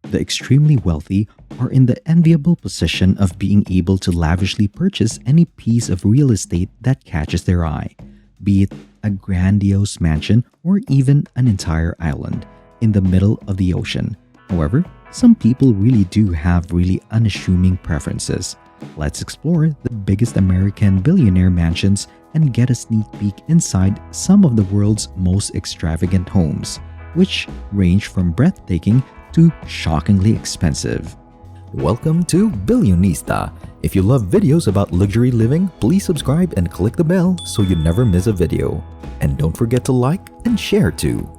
The extremely wealthy are in the enviable position of being able to lavishly purchase any piece of real estate that catches their eye, be it a grandiose mansion or even an entire island in the middle of the ocean. However, some people really do have really unassuming preferences. Let's explore the biggest American billionaire mansions and get a sneak peek inside some of the world's most extravagant homes, which range from breathtaking to shockingly expensive. Welcome to Billionista. If you love videos about luxury living, please subscribe and click the bell so you never miss a video. And don't forget to like and share too.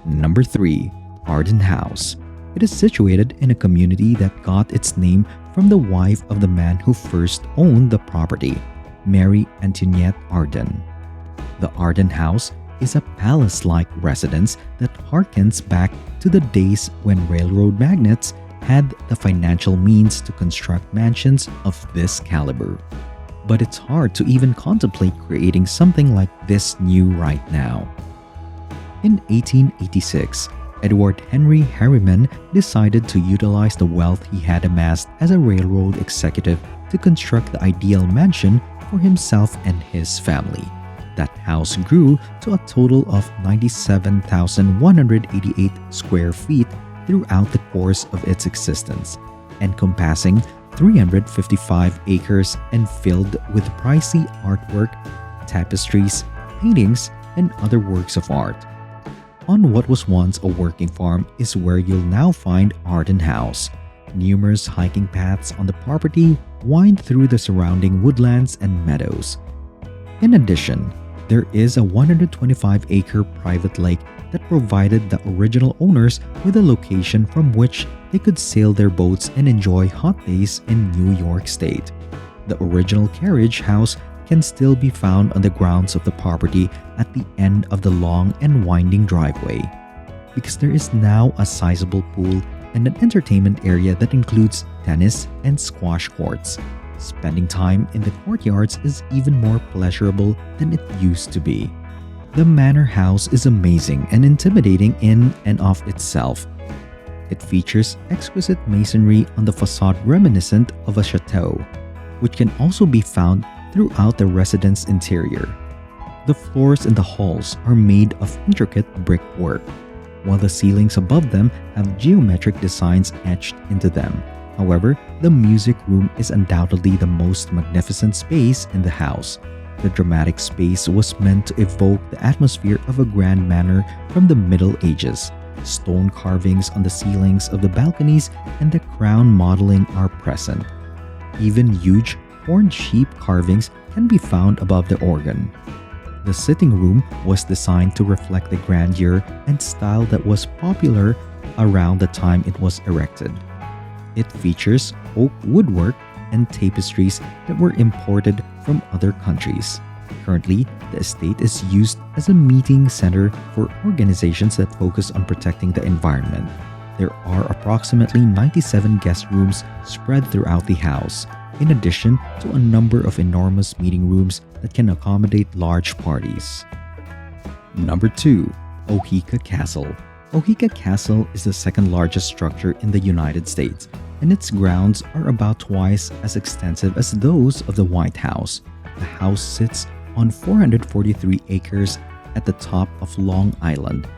Number 3. Arden House. It is situated in a community that got its name from the wife of the man who first owned the property, Mary Antoinette Arden. The Arden House is a palace-like residence that harkens back to the days when railroad magnates had the financial means to construct mansions of this caliber. But it's hard to even contemplate creating something like this new right now. In 1886, Edward Henry Harriman decided to utilize the wealth he had amassed as a railroad executive to construct the ideal mansion for himself and his family. That house grew to a total of 97,188 square feet throughout the course of its existence, encompassing 355 acres and filled with pricey artwork, tapestries, paintings, and other works of art. On what was once a working farm is where you'll now find Arden House. Numerous hiking paths on the property wind through the surrounding woodlands and meadows. In addition, there is a 125-acre private lake that provided the original owners with a location from which they could sail their boats and enjoy hot days in New York State. The original carriage house can still be found on the grounds of the property at the end of the long and winding driveway, because there is now a sizable pool and an entertainment area that includes tennis and squash courts. Spending time in the courtyards is even more pleasurable than it used to be. The manor house is amazing and intimidating in and of itself. It features exquisite masonry on the facade reminiscent of a chateau, which can also be found throughout the residence interior. The floors in the halls are made of intricate brickwork, while the ceilings above them have geometric designs etched into them. However, the music room is undoubtedly the most magnificent space in the house. The dramatic space was meant to evoke the atmosphere of a grand manor from the Middle Ages. Stone carvings on the ceilings of the balconies and the crown modeling are present. Even huge horned sheep carvings can be found above the organ. The sitting room was designed to reflect the grandeur and style that was popular around the time it was erected. It features oak woodwork and tapestries that were imported from other countries. Currently, the estate is used as a meeting center for organizations that focus on protecting the environment. There are approximately 97 guest rooms spread throughout the house, in addition to a number of enormous meeting rooms that can accommodate large parties. Number 2. Oheka Castle. Oheka Castle is the second largest structure in the United States, and its grounds are about twice as extensive as those of the White House. The house sits on 443 acres at the top of Long Island,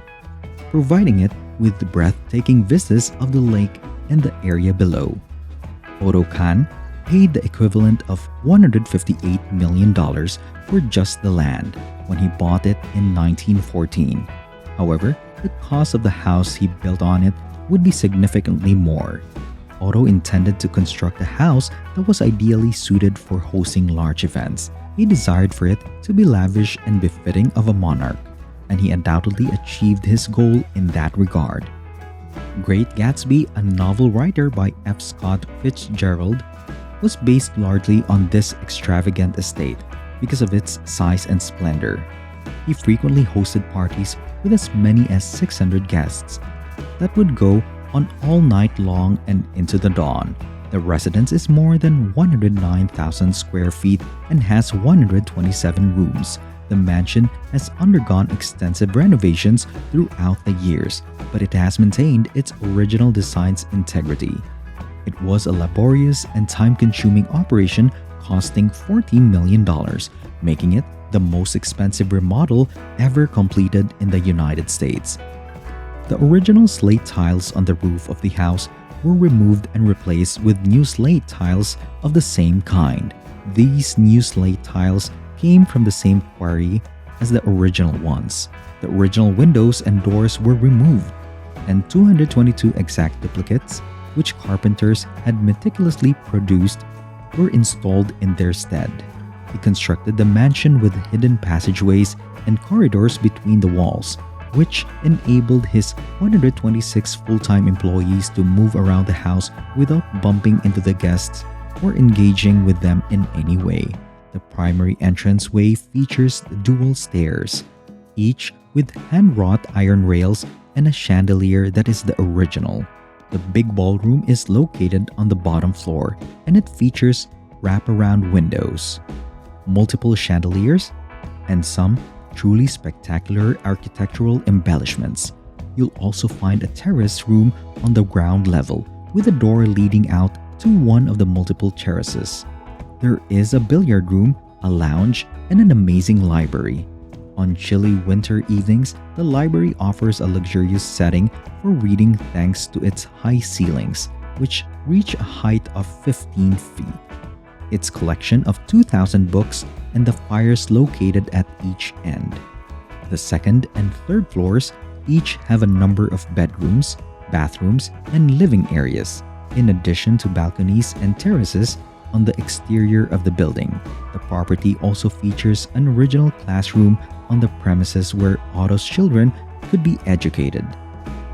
providing it with the breathtaking vistas of the lake and the area below. Otto Kahn paid the equivalent of $158 million for just the land when he bought it in 1914. However, the cost of the house he built on it would be significantly more. Otto intended to construct a house that was ideally suited for hosting large events. He desired for it to be lavish and befitting of a monarch, and he undoubtedly achieved his goal in that regard. Great Gatsby, a novel writer by F. Scott Fitzgerald, was based largely on this extravagant estate because of its size and splendor. He frequently hosted parties with as many as 600 guests that would go on all night long and into the dawn. The residence is more than 109,000 square feet and has 127 rooms. The mansion has undergone extensive renovations throughout the years, but it has maintained its original design's integrity. It was a laborious and time-consuming operation costing $14 million, making it the most expensive remodel ever completed in the United States. The original slate tiles on the roof of the house were removed and replaced with new slate tiles of the same kind. These new slate tiles came from the same quarry as the original ones. The original windows and doors were removed, and 222 exact duplicates, which carpenters had meticulously produced, were installed in their stead. He constructed the mansion with hidden passageways and corridors between the walls, which enabled his 126 full-time employees to move around the house without bumping into the guests or engaging with them in any way. The primary entranceway features dual stairs, each with hand-wrought iron rails and a chandelier that is the original. The big ballroom is located on the bottom floor, and it features wraparound windows, multiple chandeliers, and some truly spectacular architectural embellishments. You'll also find a terrace room on the ground level with a door leading out to one of the multiple terraces. There is a billiard room, a lounge, and an amazing library. On chilly winter evenings, the library offers a luxurious setting for reading thanks to its high ceilings, which reach a height of 15 feet. Its collection of 2,000 books and the fires located at each end. The second and third floors each have a number of bedrooms, bathrooms, and living areas, in addition to balconies and terraces on the exterior of the building. The property also features an original classroom on the premises where Otto's children could be educated.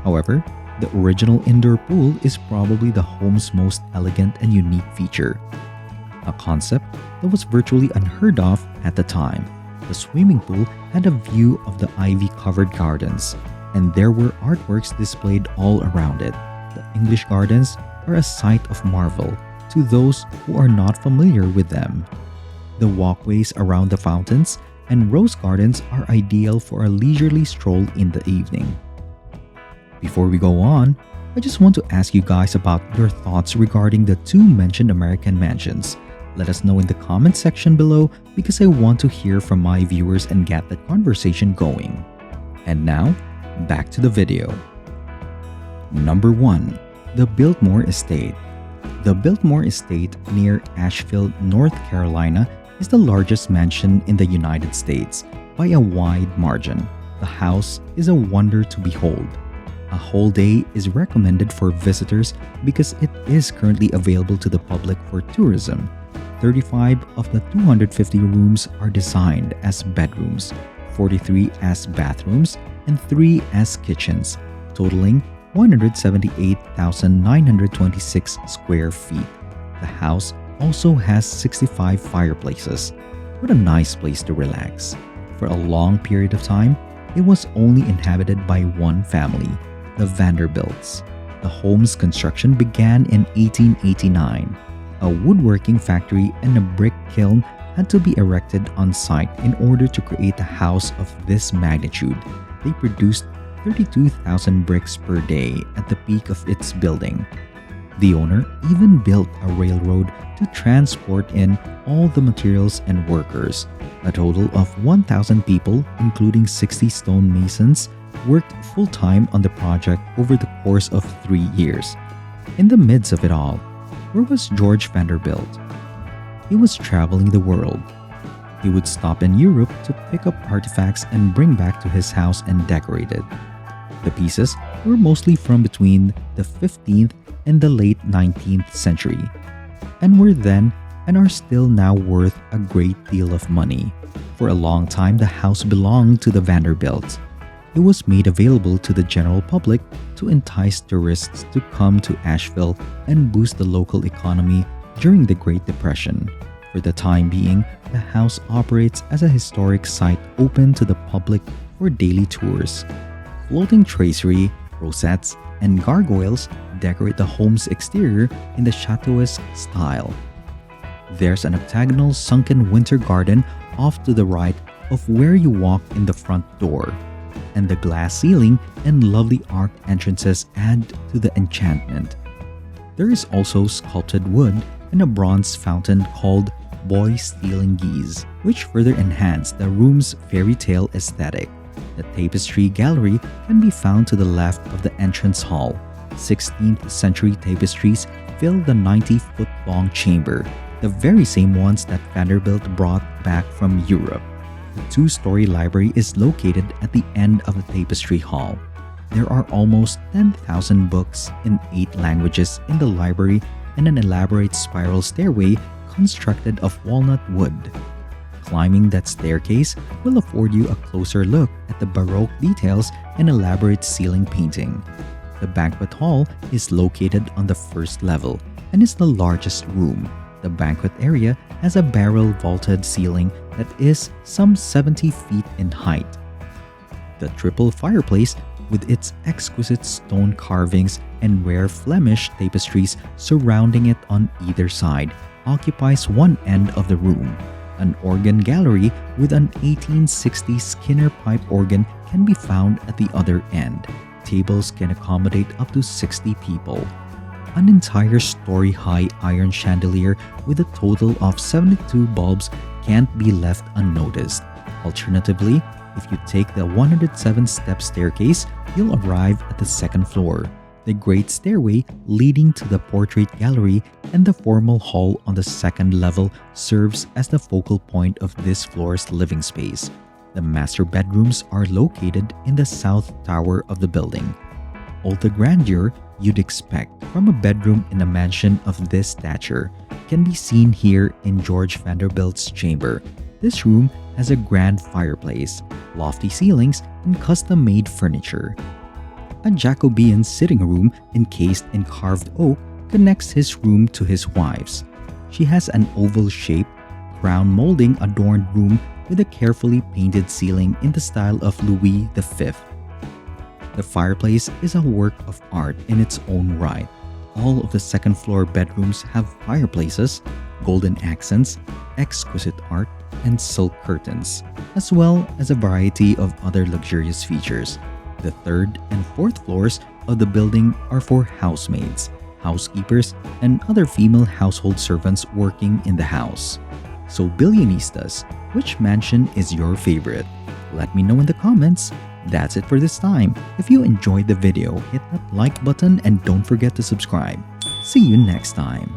However, the original indoor pool is probably the home's most elegant and unique feature, a concept that was virtually unheard of at the time. The swimming pool had a view of the ivy-covered gardens, and there were artworks displayed all around it. The English gardens are a sight of marvel to those who are not familiar with them. The walkways around the fountains and rose gardens are ideal for a leisurely stroll in the evening. Before we go on, I just want to ask you guys about your thoughts regarding the two mentioned American mansions. Let us know in the comment section below because I want to hear from my viewers and get that conversation going. And now, back to the video. Number 1. The Biltmore Estate. The Biltmore Estate near Asheville, North Carolina is the largest mansion in the United States by a wide margin. The house is a wonder to behold. A whole day is recommended for visitors because it is currently available to the public for tourism. 35 of the 250 rooms are designed as bedrooms, 43 as bathrooms, and 3 as kitchens, totaling 178,926 square feet. The house also has 65 fireplaces. What a nice place to relax. For a long period of time, it was only inhabited by one family, the Vanderbilts. The home's construction began in 1889. A woodworking factory and a brick kiln had to be erected on site in order to create a house of this magnitude. They produced 32,000 bricks per day at the peak of its building. The owner even built a railroad to transport in all the materials and workers. A total of 1,000 people, including 60 stonemasons, worked full-time on the project over the course of 3 years. In the midst of it all, where was George Vanderbilt? He was traveling the world. He would stop in Europe to pick up artifacts and bring back to his house and decorate it. The pieces were mostly from between the 15th and the late 19th century, and were then and are still now worth a great deal of money. For a long time, the house belonged to the Vanderbilts. It was made available to the general public to entice tourists to come to Asheville and boost the local economy during the Great Depression. For the time being, the house operates as a historic site open to the public for daily tours. Floating tracery, rosettes, and gargoyles decorate the home's exterior in the chateauesque style. There's an octagonal sunken winter garden off to the right of where you walk in the front door, and the glass ceiling and lovely arched entrances add to the enchantment. There is also sculpted wood and a bronze fountain called Boy Stealing Geese, which further enhance the room's fairy tale aesthetic. The tapestry gallery can be found to the left of the entrance hall. 16th century tapestries fill the 90-foot-long chamber, the very same ones that Vanderbilt brought back from Europe. The two-story library is located at the end of the tapestry hall. There are almost 10,000 books in 8 languages in the library and an elaborate spiral stairway constructed of walnut wood. Climbing that staircase will afford you a closer look at the Baroque details and elaborate ceiling painting. The banquet hall is located on the first level and is the largest room. The banquet area has a barrel-vaulted ceiling that is some 70 feet in height. The triple fireplace, with its exquisite stone carvings and rare Flemish tapestries surrounding it on either side, occupies one end of the room. An organ gallery with an 1860 Skinner pipe organ can be found at the other end. Tables can accommodate up to 60 people. An entire story-high iron chandelier with a total of 72 bulbs can't be left unnoticed. Alternatively, if you take the 107-step staircase, you'll arrive at the second floor. The great stairway leading to the portrait gallery and the formal hall on the second level serves as the focal point of this floor's living space. The master bedrooms are located in the south tower of the building. All the grandeur you'd expect from a bedroom in a mansion of this stature can be seen here in George Vanderbilt's chamber. This room has a grand fireplace, lofty ceilings, and custom-made furniture. A Jacobean sitting room encased in carved oak connects his room to his wife's. She has an oval-shaped, crown molding adorned room with a carefully painted ceiling in the style of Louis V. The fireplace is a work of art in its own right. All of the second-floor bedrooms have fireplaces, golden accents, exquisite art, and silk curtains, as well as a variety of other luxurious features. The third and fourth floors of the building are for housemaids, housekeepers, and other female household servants working in the house. So Billionistas, which mansion is your favorite? Let me know in the comments. That's it for this time. If you enjoyed the video, hit that like button and don't forget to subscribe. See you next time.